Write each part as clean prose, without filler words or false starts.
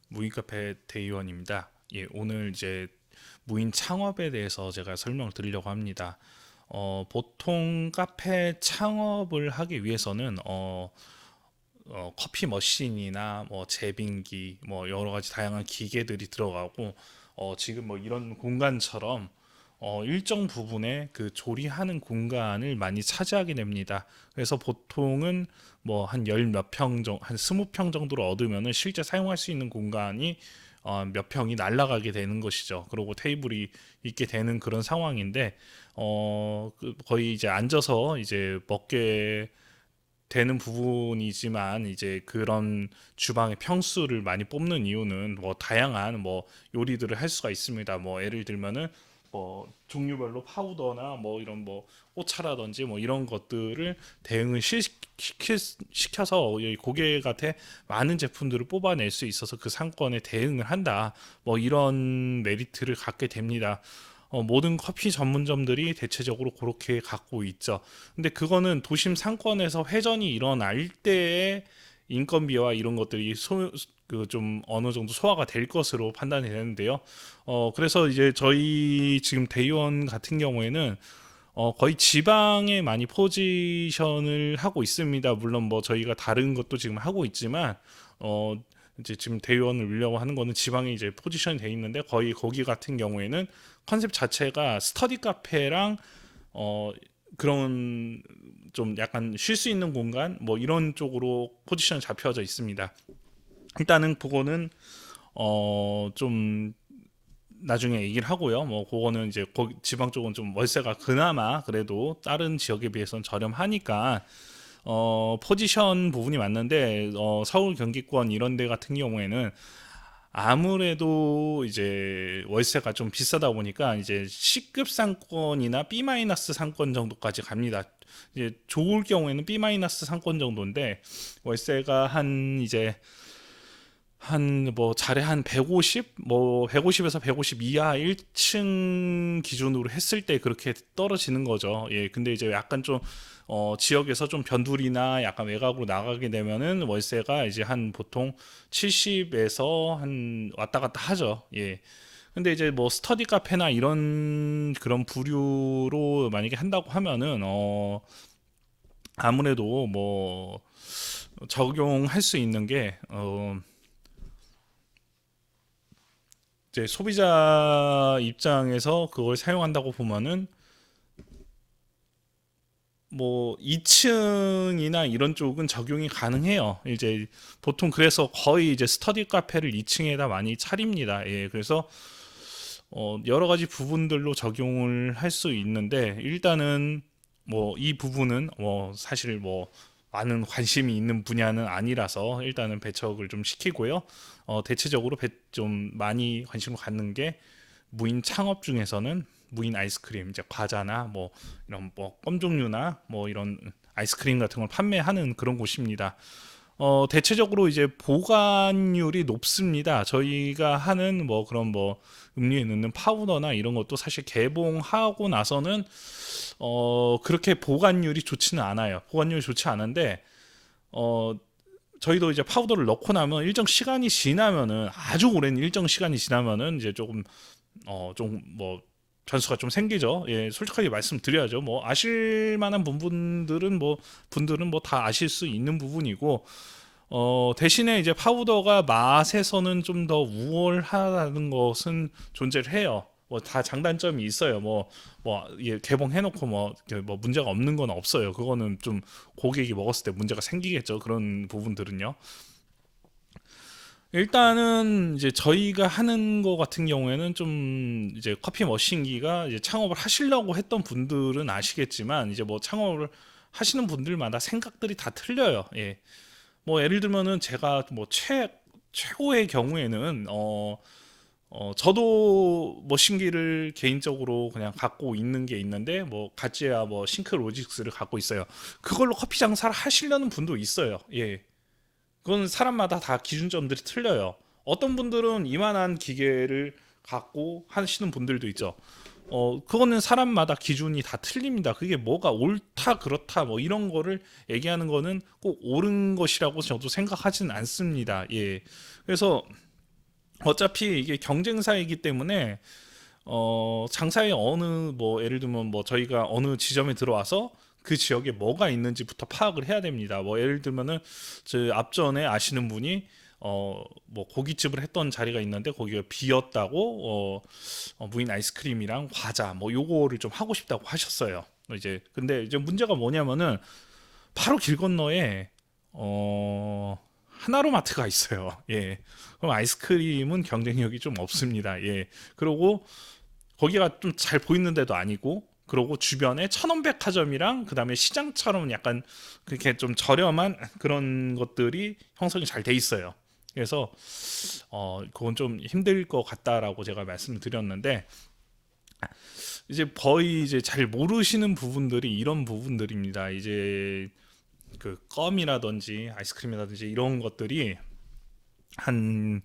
무인 카페 대의원입니다. 예, 오늘 이제 무인 창업에 대해서 제가 설명을 드리려고 합니다. 보통 카페 창업을 하기 위해서는 커피 머신이나 뭐 제빙기, 뭐 여러 가지 다양한 기계들이 들어가고 지금 뭐 이런 공간처럼 일정 부분의 그 조리하는 공간을 많이 차지하게 됩니다. 그래서 보통은 뭐 한 열 몇 평 정도, 한 20평 정도로 얻으면은 실제 사용할 수 있는 공간이 몇 평이 날아가게 되는 것이죠. 그리고 테이블이 있게 되는 그런 상황인데 거의 이제 앉아서 이제 먹게 되는 부분이지만 이제 그런 주방의 평수를 많이 뽑는 이유는 뭐 다양한 뭐 요리들을 할 수가 있습니다. 뭐 예를 들면은 뭐 종류별로 파우더나 뭐 이런 뭐 오차라든지 뭐 이런 것들을 대응을 시켜서 이 고객한테 많은 제품들을 뽑아낼 수 있어서 그 상권에 대응을 한다. 뭐 이런 메리트를 갖게 됩니다. 모든 커피 전문점들이 대체적으로 그렇게 갖고 있죠. 근데 그거는 도심 상권에서 회전이 일어날 때에 인건비와 이런 것들이 좀 어느 정도 소화가 될 것으로 판단이 되는데요. 그래서 이제 저희 지금 대의원 같은 경우에는 거의 지방에 많이 포지션을 하고 있습니다. 물론 뭐 저희가 다른 것도 지금 하고 있지만, 어, 이제 지금 대의원을 밀려고 하는 거는 지방에 이제 포지션이 돼 있는데 거의 거기 같은 경우에는 컨셉 자체가 스터디 카페랑 어, 그런 좀 약간 쉴 수 있는 공간 뭐 이런 쪽으로 포지션 잡혀져 있습니다. 일단은 그거는 좀 나중에 얘기를 하고요. 뭐 그거는 이제 거기 지방 쪽은 좀 월세가 그나마 그래도 다른 지역에 비해서는 저렴하니까 포지션 부분이 맞는데 서울 경기권 이런 데 같은 경우에는 아무래도 이제 월세가 좀 비싸다 보니까 이제 C급 상권이나 B 마이너스 상권 정도까지 갑니다. 이제 좋을 경우에는 B 마이너스 상권 정도인데 월세가 한 이제 한 뭐 잘해 한 150, 뭐 150에서 150 이하 1층 기준으로 했을 때 그렇게 떨어지는 거죠. 예, 근데 이제 약간 좀 지역에서 좀 변두리나 약간 외곽으로 나가게 되면은 월세가 이제 한 보통 70에서 한 왔다 갔다 하죠. 예. 근데 이제 뭐 스터디 카페나 이런 그런 부류로 만약에 한다고 하면은 아무래도 뭐 적용할 수 있는 게 이제 소비자 입장에서 그걸 사용한다고 보면은 뭐 2층이나 이런 쪽은 적용이 가능해요. 이제 보통 그래서 거의 이제 스터디 카페를 2층에다 많이 차립니다. 예, 그래서 여러 가지 부분들로 적용을 할 수 있는데 일단은 뭐 이 부분은 뭐 사실 뭐 많은 관심이 있는 분야는 아니라서 일단은 배척을 좀 시키고요. 대체적으로 좀 많이 관심을 갖는 게 무인 창업 중에서는 무인 아이스크림, 이제 과자나 뭐 이런 뭐 껌 종류나 뭐 이런 아이스크림 같은 걸 판매하는 그런 곳입니다. 대체적으로 이제 보관율이 높습니다. 저희가 하는 뭐 그런 뭐 음료에 넣는 파우더나 이런 것도 사실 개봉하고 나서는 그렇게 보관율이 좋지는 않아요. 보관율이 좋지 않은데 어 저희도 이제 파우더를 넣고 나면 일정 시간이 지나면은 아주 오랜 일정 시간이 지나면은 이제 조금 좀 뭐 변수가 좀 생기죠. 예, 솔직하게 말씀드려야죠. 뭐 아실 만한 분들은 뭐 다 아실 수 있는 부분이고 대신에 이제 파우더가 맛에서는 좀 더 우월하다는 것은 존재를 해요. 뭐 다 장단점이 있어요. 예, 개봉해놓고 뭐 문제가 없는 건 없어요. 그거는 좀 고객이 먹었을 때 문제가 생기겠죠. 그런 부분들은요. 일단은 이제 저희가 하는 거 같은 경우에는 좀 이제 커피 머신기가 이제 창업을 하시려고 했던 분들은 아시겠지만 이제 뭐 창업을 하시는 분들마다 생각들이 다 틀려요. 예. 뭐 예를 들면은 제가 뭐 최고의 경우에는 저도 머신기를 개인적으로 그냥 갖고 있는 게 있는데 뭐 가찌야 뭐 싱크로직스를 갖고 있어요. 그걸로 커피 장사를 하시려는 분도 있어요. 예. 그건 사람마다 다 기준점들이 틀려요. 어떤 분들은 이만한 기계를 갖고 하시는 분들도 있죠. 그거는 사람마다 기준이 다 틀립니다. 그게 뭐가 옳다, 그렇다, 뭐 이런 거를 얘기하는 거는 꼭 옳은 것이라고 저도 생각하지는 않습니다. 예. 그래서 어차피 이게 경쟁사이기 때문에 장사에 어느 뭐 예를 들면 뭐 저희가 어느 지점에 들어와서 그 지역에 뭐가 있는지부터 파악을 해야 됩니다. 뭐 예를 들면은 저 앞전에 아시는 분이 뭐 고깃집을 했던 자리가 있는데 거기가 비었다고 무인 아이스크림이랑 과자 뭐 요거를 좀 하고 싶다고 하셨어요. 이제 근데 이제 문제가 뭐냐면은 바로 길 건너에 하나로마트가 있어요. 예. 그럼 아이스크림은 경쟁력이 좀 없습니다. 예. 그리고 거기가 좀 잘 보이는 데도 아니고 그러고 주변에 천원백화점이랑 그다음에 시장처럼 약간 그렇게 좀 저렴한 그런 것들이 형성이 잘 돼 있어요. 그래서 그건 좀 힘들 것 같다라고 제가 말씀을 드렸는데 이제 거의 이제 잘 모르시는 부분들이 이런 부분들입니다. 이제 그 껌이라든지 아이스크림이라든지 이런 것들이 한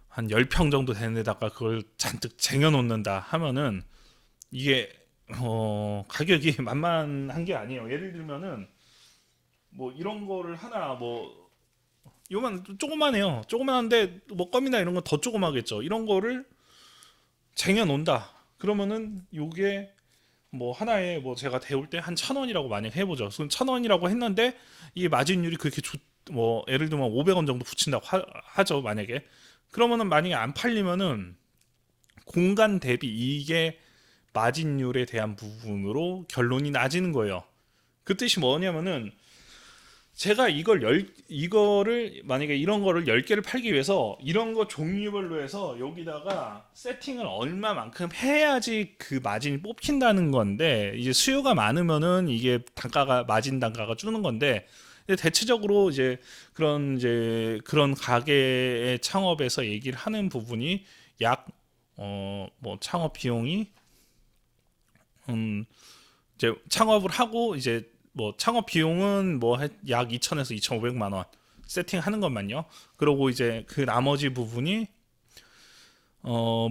한 10평 정도 되는 데다가 그걸 잔뜩 쟁여 놓는다 하면은 이게 가격이 만만한 게 아니에요. 예를 들면은 뭐 이런 거를 하나 뭐 요만 조그만해요. 조그만한데 뭐 껌이나 이런 건 더 조그마겠죠. 이런 거를 쟁여 놓는다. 그러면은 요게 뭐 하나에 뭐 제가 데울 때 한 1,000원이라고 만약 해보죠. 그럼 1,000원이라고 했는데 이게 마진율이 그렇게 뭐 예를 들면 500원 정도 붙인다고 하죠. 만약에 그러면은 만약에 안 팔리면은 공간 대비 이게 마진율에 대한 부분으로 결론이 나지는 거예요. 그 뜻이 뭐냐면은 제가 이거를 만약에 이런 거를 10개를 팔기 위해서 이런 거 종류별로 해서 여기다가 세팅을 얼마만큼 해야지 그 마진이 뽑힌다는 건데 이제 수요가 많으면은 이게 단가가 마진 단가가 주는 건데 대체적으로 이제 그런 가게의 창업에서 얘기를 하는 부분이 약 뭐 창업 비용이 음 이제 창업을 하고 이제 뭐 창업 비용은 뭐 약 2천에서 2,500만 원 세팅하는 것만요. 그리고 이제 그 나머지 부분이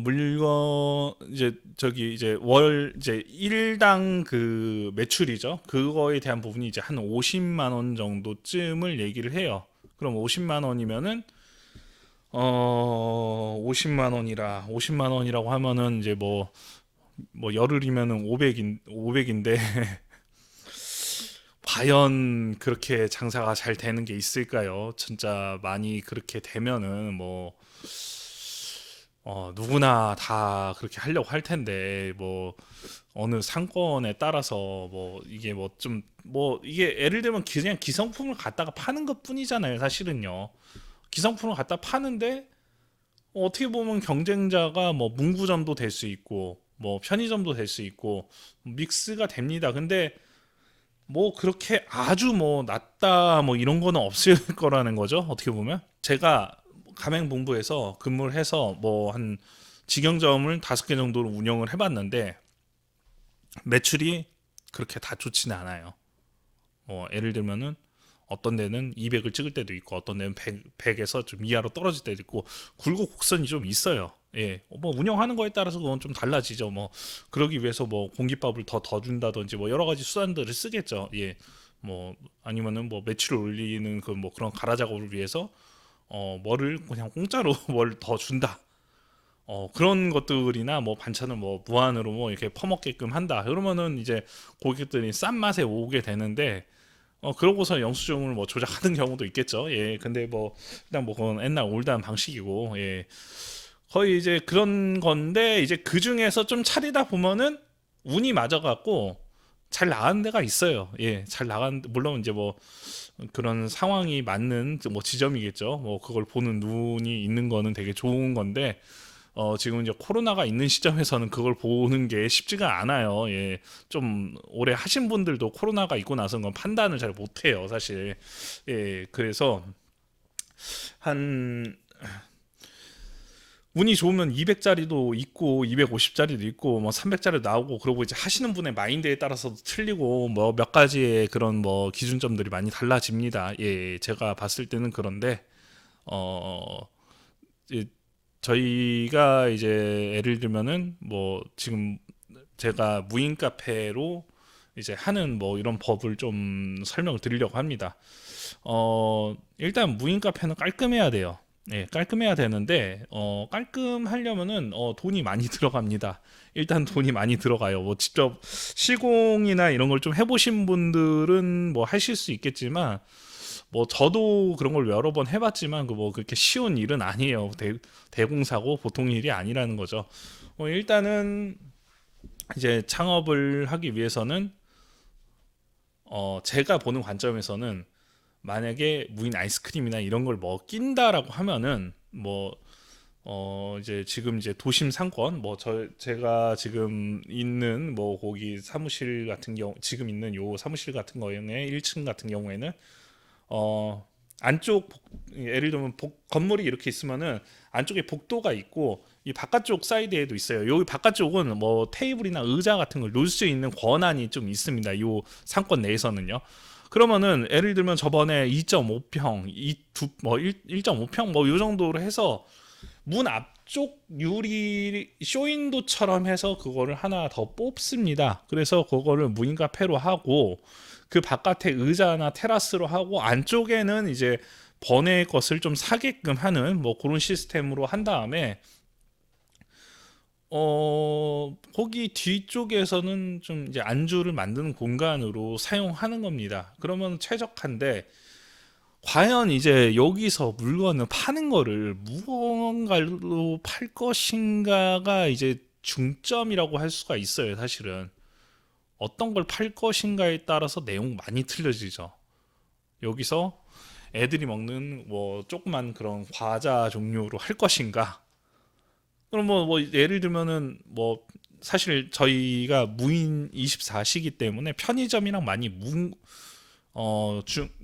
물건 이제 저기 이제 월 이제 일당 그 매출이죠. 그거에 대한 부분이 이제 한 50만 원 정도쯤을 얘기를 해요. 그럼 50만 원이면은 50만 원이라고 하면은 이제 뭐 열흘이면은 500인데 과연 그렇게 장사가 잘 되는 게 있을까요? 진짜 많이 그렇게 되면은 뭐 누구나 다 그렇게 하려고 할 텐데 뭐 어느 상권에 따라서 뭐 이게 뭐 좀 뭐 이게 예를 들면 그냥 기성품을 갖다가 파는 것뿐이잖아요, 사실은요. 기성품을 갖다 파는데 어떻게 보면 경쟁자가 뭐 문구점도 될 수 있고 뭐 편의점도 될 수 있고 믹스가 됩니다. 근데 뭐 그렇게 아주 뭐 낮다 뭐 이런 거는 없을 거라는 거죠. 어떻게 보면 제가 가맹본부에서 근무를 해서 뭐 한 직영점을 5개 정도로 운영을 해봤는데 매출이 그렇게 다 좋지는 않아요. 뭐 예를 들면은 어떤 데는 200을 찍을 때도 있고 어떤 데는 100에서 좀 이하로 떨어질 때도 있고 굴곡곡선이 좀 있어요. 예, 뭐 운영하는 거에 따라서 그건 좀 달라지죠. 뭐 그러기 위해서 뭐 공깃밥을 더 준다든지 뭐 여러 가지 수단들을 쓰겠죠. 예, 뭐 아니면은 뭐 매출을 올리는 그 뭐 그런 가라 작업을 위해서 뭐를 그냥 공짜로 뭘 더 준다. 그런 것들이나 뭐 반찬을 뭐 무한으로 뭐 이렇게 퍼먹게끔 한다. 그러면은 이제 고객들이 싼 맛에 오게 되는데 그러고서 영수증을 뭐 조작하는 경우도 있겠죠. 예, 근데 뭐 일단 뭐 그건 옛날 올드한 방식이고, 예, 거의 이제 그런 건데 이제 그 중에서 좀 차리다 보면은 운이 맞아갖고 잘 나가는 데가 있어요. 예, 잘 나간 물론 이제 뭐 그런 상황이 맞는 뭐 지점이겠죠. 뭐 그걸 보는 눈이 있는 거는 되게 좋은 건데 지금 이제 코로나가 있는 시점에서는 그걸 보는 게 쉽지가 않아요. 예. 좀 오래 하신 분들도 코로나가 있고 나서는 건 판단을 잘 못해요, 사실. 예. 그래서 한 운이 좋으면 200짜리도 있고 250짜리도 있고 뭐 300짜리도 나오고 그러고 이제 하시는 분의 마인드에 따라서도 틀리고 뭐 몇 가지의 그런 뭐 기준점들이 많이 달라집니다. 예. 제가 봤을 때는 그런데 어 이제 저희가 이제 예를 들면은 뭐 지금 제가 무인 카페로 이제 하는 뭐 이런 법을 좀 설명을 드리려고 합니다. 일단 무인 카페는 깔끔해야 돼요. 예, 깔끔해야 되는데 깔끔하려면은 돈이 많이 들어갑니다. 일단 돈이 많이 들어가요. 뭐 직접 시공이나 이런 걸 좀 해보신 분들은 뭐 하실 수 있겠지만 뭐 저도 그런 걸 여러 번 해봤지만 그 뭐 그렇게 쉬운 일은 아니에요. 대공사고 보통 일이 아니라는 거죠. 일단은 이제 창업을 하기 위해서는 제가 보는 관점에서는 만약에 무인 아이스크림이나 이런 걸 뭐 낀다라고 하면은 뭐 이제 지금 이제 도심 상권 뭐 제가 지금 있는 뭐 거기 사무실 같은 경우 지금 있는 요 사무실 같은 경우에 1층 같은 경우에는 안쪽 예를 들면 건물이 이렇게 있으면은 안쪽에 복도가 있고 이 바깥쪽 사이드에도 있어요. 여기 바깥쪽은 뭐 테이블이나 의자 같은 걸 놓을 수 있는 권한이 좀 있습니다. 요 상권 내에서는요. 그러면은 예를 들면 저번에 2.5평, 1.5평 뭐 요 정도로 해서 문 앞쪽 유리 쇼윈도처럼 해서 그거를 하나 더 뽑습니다. 그래서 그거를 무인 카페로 하고 그 바깥에 의자나 테라스로 하고 안쪽에는 이제 번외 것을 좀 사게끔 하는 뭐 그런 시스템으로 한 다음에 거기 뒤쪽에서는 좀 이제 안주를 만드는 공간으로 사용하는 겁니다. 그러면 최적화인데 과연 이제 여기서 물건을 파는 거를 무언가로 팔 것인가가 이제 중점이라고 할 수가 있어요, 사실은. 어떤 걸 팔 것인가에 따라서 내용 많이 틀려지죠. 여기서 애들이 먹는 뭐 조그만 그런 과자 종류로 할 것인가? 그럼 뭐 예를 들면은 뭐 사실 저희가 무인 24시기 때문에 편의점이랑 많이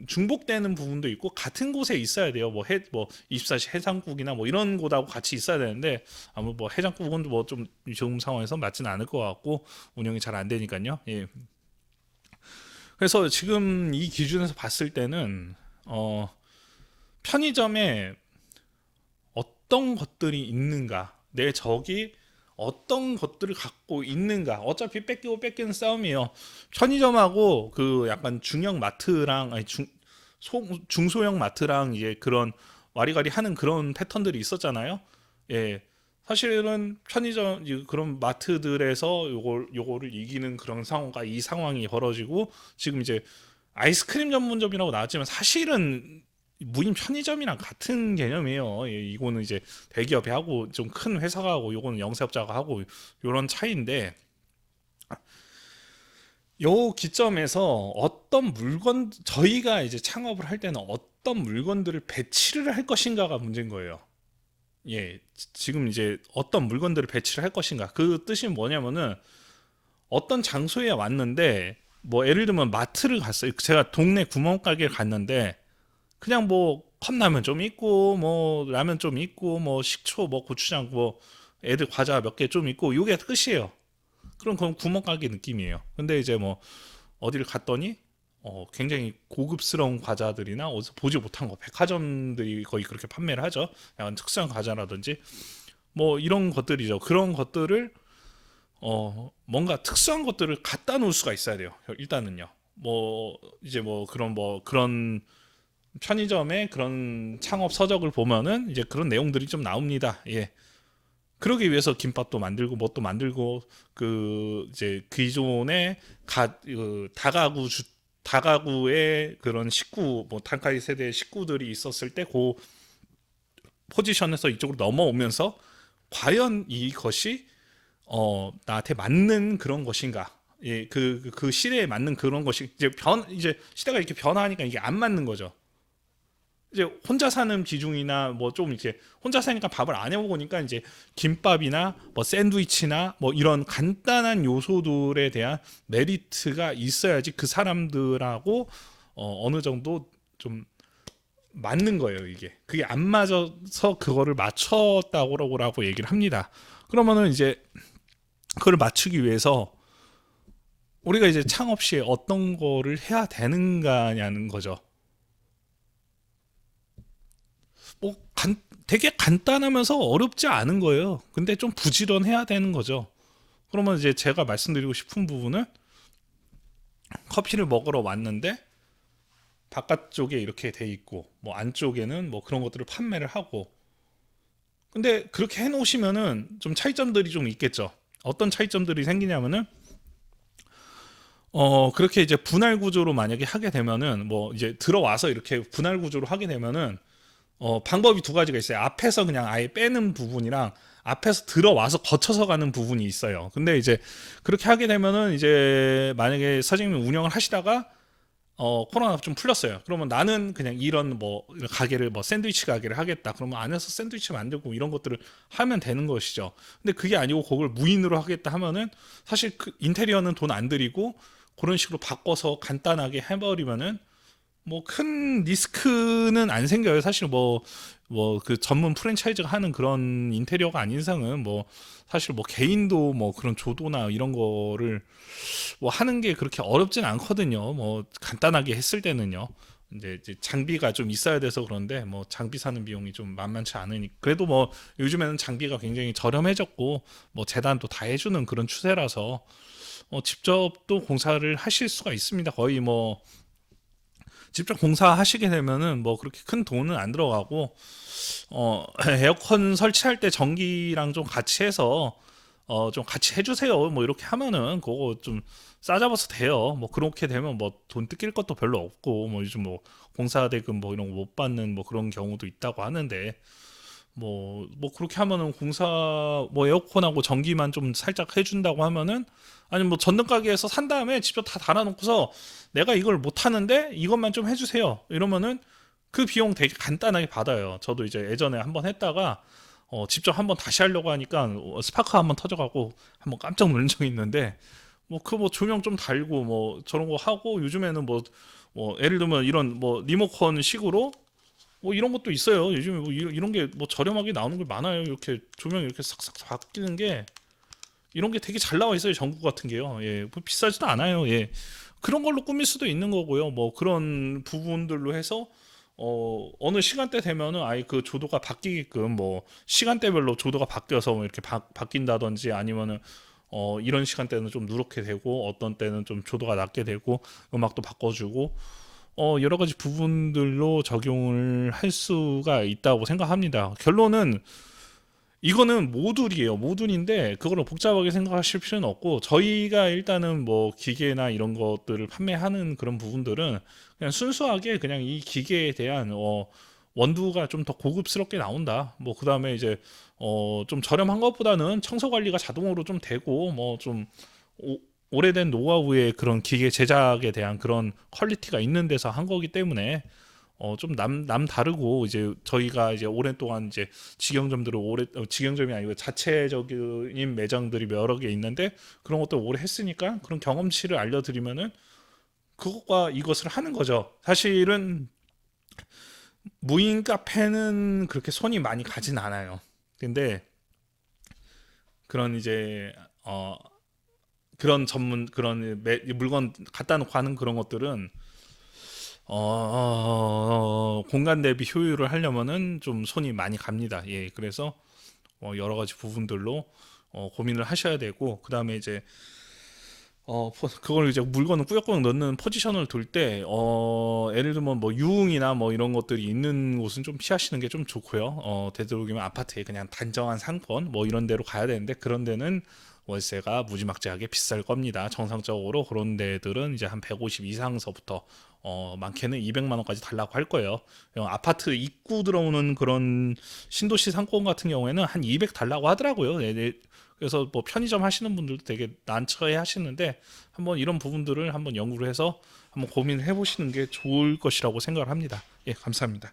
중복되는 부분도 있고 같은 곳에 있어야 돼요. 뭐 24시 해장국이나 뭐 이런 곳하고 같이 있어야 되는데 아무 뭐 해장국은 뭐 좀 지금 상황에서 맞지는 않을 것 같고 운영이 잘 안 되니까요. 예. 그래서 지금 이 기준에서 봤을 때는 편의점에 어떤 것들이 있는가, 내 적이 어떤 것들을 갖고 있는가. 어차피 뺏기고 뺏기는 싸움이에요. 편의점하고 그 약간 중형 마트랑 아니 중소형 마트랑 이제 그런 와리가리 하는 그런 패턴들이 있었잖아요. 예. 사실은 편의점 그런 마트들에서 요거를 이기는 그런 상황과 이 상황이 벌어지고 지금 이제 아이스크림 전문점이라고 나왔지만 사실은 무인 편의점이랑 같은 개념이에요. 예, 이거는 이제 대기업이 하고 좀 큰 회사가 하고 요거는 영세업자가 하고 요런 차이인데 요 기점에서 어떤 물건 저희가 이제 창업을 할 때는 어떤 물건들을 배치를 할 것인가가 문제인 거예요. 예, 지금 이제 어떤 물건들을 배치를 할 것인가 그 뜻이 뭐냐면은 어떤 장소에 왔는데 뭐 예를 들면 마트를 갔어요. 제가 동네 구멍가게를 갔는데 그냥 뭐 컵라면 좀 있고 뭐 라면 좀 있고 뭐 식초 뭐 고추장 뭐 애들 과자 몇 개 좀 있고 요게 끝이에요. 그럼 그건 구멍가게 느낌이에요. 근데 이제 뭐 어디를 갔더니 굉장히 고급스러운 과자들이나 어디서 보지 못한 거 백화점들이 거의 그렇게 판매를 하죠. 약간 특수한 과자라든지 뭐 이런 것들이죠. 그런 것들을 뭔가 특수한 것들을 갖다 놓을 수가 있어야 돼요. 일단은요. 뭐 이제 뭐 그런 편의점의 그런 창업 서적을 보면은 이제 그런 내용들이 좀 나옵니다. 예. 그러기 위해서 김밥도 만들고 뭣도 만들고 그 이제 기존의 다가구의 그런 식구 뭐 단카이 세대 식구들이 있었을 때 그 포지션에서 이쪽으로 넘어오면서 과연 이것이 나한테 맞는 그런 것인가? 예, 그 시대에 맞는 그런 것이 이제 시대가 이렇게 변화하니까 이게 안 맞는 거죠. 이제 혼자 사는 비중이나 뭐 좀 이렇게 혼자 사니까 밥을 안 해먹으니까 이제 김밥이나 뭐 샌드위치나 뭐 이런 간단한 요소들에 대한 메리트가 있어야지 그 사람들하고 어느 정도 좀 맞는 거예요, 이게. 그게 안 맞아서 그거를 맞췄다고 얘기를 합니다. 그러면은 이제 그걸 맞추기 위해서 우리가 이제 창업 시에 어떤 거를 해야 되는가냐는 거죠. 뭐 되게 간단하면서 어렵지 않은 거예요. 근데 좀 부지런해야 되는 거죠. 그러면 이제 제가 말씀드리고 싶은 부분은 커피를 먹으러 왔는데 바깥쪽에 이렇게 돼 있고 뭐 안쪽에는 뭐 그런 것들을 판매를 하고 근데 그렇게 해 놓으시면은 좀 차이점들이 좀 있겠죠. 어떤 차이점들이 생기냐면은 그렇게 이제 분할 구조로 만약에 하게 되면은 뭐 이제 들어와서 이렇게 분할 구조로 하게 되면은 방법이 두 가지가 있어요. 앞에서 그냥 아예 빼는 부분이랑 앞에서 들어와서 거쳐서 가는 부분이 있어요. 근데 이제 그렇게 하게 되면은 이제 만약에 사장님이 운영을 하시다가 코로나가 좀 풀렸어요. 그러면 나는 그냥 이런 뭐 가게를 뭐 샌드위치 가게를 하겠다. 그러면 안에서 샌드위치 만들고 이런 것들을 하면 되는 것이죠. 근데 그게 아니고 그걸 무인으로 하겠다 하면은 사실 그 인테리어는 돈 안 들이고 그런 식으로 바꿔서 간단하게 해버리면은 뭐 큰 리스크는 안 생겨요. 사실 뭐 그 전문 프랜차이즈가 하는 그런 인테리어가 아닌 이상은 뭐 사실 뭐 개인도 뭐 그런 조도나 이런 거를 뭐 하는 게 그렇게 어렵진 않거든요. 뭐 간단하게 했을 때는요. 이제 장비가 좀 있어야 돼서 그런데 뭐 장비 사는 비용이 좀 만만치 않으니 그래도 뭐 요즘에는 장비가 굉장히 저렴해졌고 뭐 재단도 다 해주는 그런 추세라서 직접 또 공사를 하실 수가 있습니다. 거의 뭐 직접 공사하시게 되면은 뭐 그렇게 큰 돈은 안 들어가고 에어컨 설치할 때 전기랑 좀 같이 해서 좀 같이 해주세요. 뭐 이렇게 하면은 그거 좀 싸잡아서 돼요. 뭐 그렇게 되면 뭐 돈 뜯길 것도 별로 없고 뭐 요즘 뭐 공사 대금 뭐 이런 거 못 받는 뭐 그런 경우도 있다고 하는데 뭐 그렇게 하면은 공사 뭐 에어컨하고 전기만 좀 살짝 해준다고 하면은 아니 뭐 전등 가게에서 산 다음에 직접 다 달아놓고서 내가 이걸 못 하는데 이것만 좀 해주세요 이러면은 그 비용 되게 간단하게 받아요. 저도 이제 예전에 한번 했다가 직접 한번 다시 하려고 하니까 스파크 한번 터져가고 한번 깜짝 놀란 적이 있는데 뭐 그 뭐 조명 좀 달고 뭐 저런 거 하고 요즘에는 뭐 예를 들면 이런 뭐 리모컨 식으로 뭐 이런 것도 있어요. 요즘에 뭐 이런 게 뭐 저렴하게 나오는 게 많아요. 이렇게 조명이 이렇게 싹싹 바뀌는 게 이런 게 되게 잘 나와 있어요. 전구 같은 게요. 예, 뭐 비싸지도 않아요. 예, 그런 걸로 꾸밀 수도 있는 거고요. 뭐 그런 부분들로 해서 어느 시간대 되면은 아예 그 조도가 바뀌게끔 뭐 시간대별로 조도가 바뀌어서 뭐 이렇게 바뀐다든지 아니면은 이런 시간대는 좀 누렇게 되고 어떤 때는 좀 조도가 낮게 되고 음악도 바꿔주고 여러 가지 부분들로 적용을 할 수가 있다고 생각합니다. 결론은 이거는 모듈이에요. 모듈인데 그거를 복잡하게 생각하실 필요는 없고 저희가 일단은 뭐 기계나 이런 것들을 판매하는 그런 부분들은 그냥 순수하게 그냥 이 기계에 대한 원두가 좀 더 고급스럽게 나온다. 뭐 그다음에 이제 좀 저렴한 것보다는 청소 관리가 자동으로 좀 되고 뭐 좀 오래된 노하우의 그런 기계 제작에 대한 그런 퀄리티가 있는 데서 한 거기 때문에 좀 남 다르고 이제 저희가 이제 오랫동안 이제 직영점들을 직영점이 아니고 자체적인 매장들이 여러 개 있는데 그런 것도 오래 했으니까 그런 경험치를 알려드리면은 그것과 이것을 하는 거죠. 사실은 무인 카페는 그렇게 손이 많이 가진 않아요. 근데 그런 이제 그런 전문 그런 물건 갖다 놓고 하는 그런 것들은 공간 대비 효율을 하려면은 좀 손이 많이 갑니다. 예, 그래서 여러 가지 부분들로 고민을 하셔야 되고 그 다음에 이제 그걸 이제 물건을 꾸역꾸역 넣는 포지션을 둘 때 예를 들면 뭐 유흥이나 뭐 이런 것들이 있는 곳은 좀 피하시는 게 좀 좋고요. 되도록이면 아파트에 그냥 단정한 상권 뭐 이런 데로 가야 되는데 그런 데는 월세가 무지막지하게 비쌀 겁니다. 정상적으로 그런 데들은 이제 한 150 이상서부터 많게는 200만 원까지 달라고 할 거예요. 아파트 입구 들어오는 그런 신도시 상권 같은 경우에는 한 200 달라고 하더라고요. 그래서 뭐 편의점 하시는 분들도 되게 난처해 하시는데 한번 이런 부분들을 한번 연구를 해서 한번 고민을 해보시는 게 좋을 것이라고 생각을 합니다. 예, 감사합니다.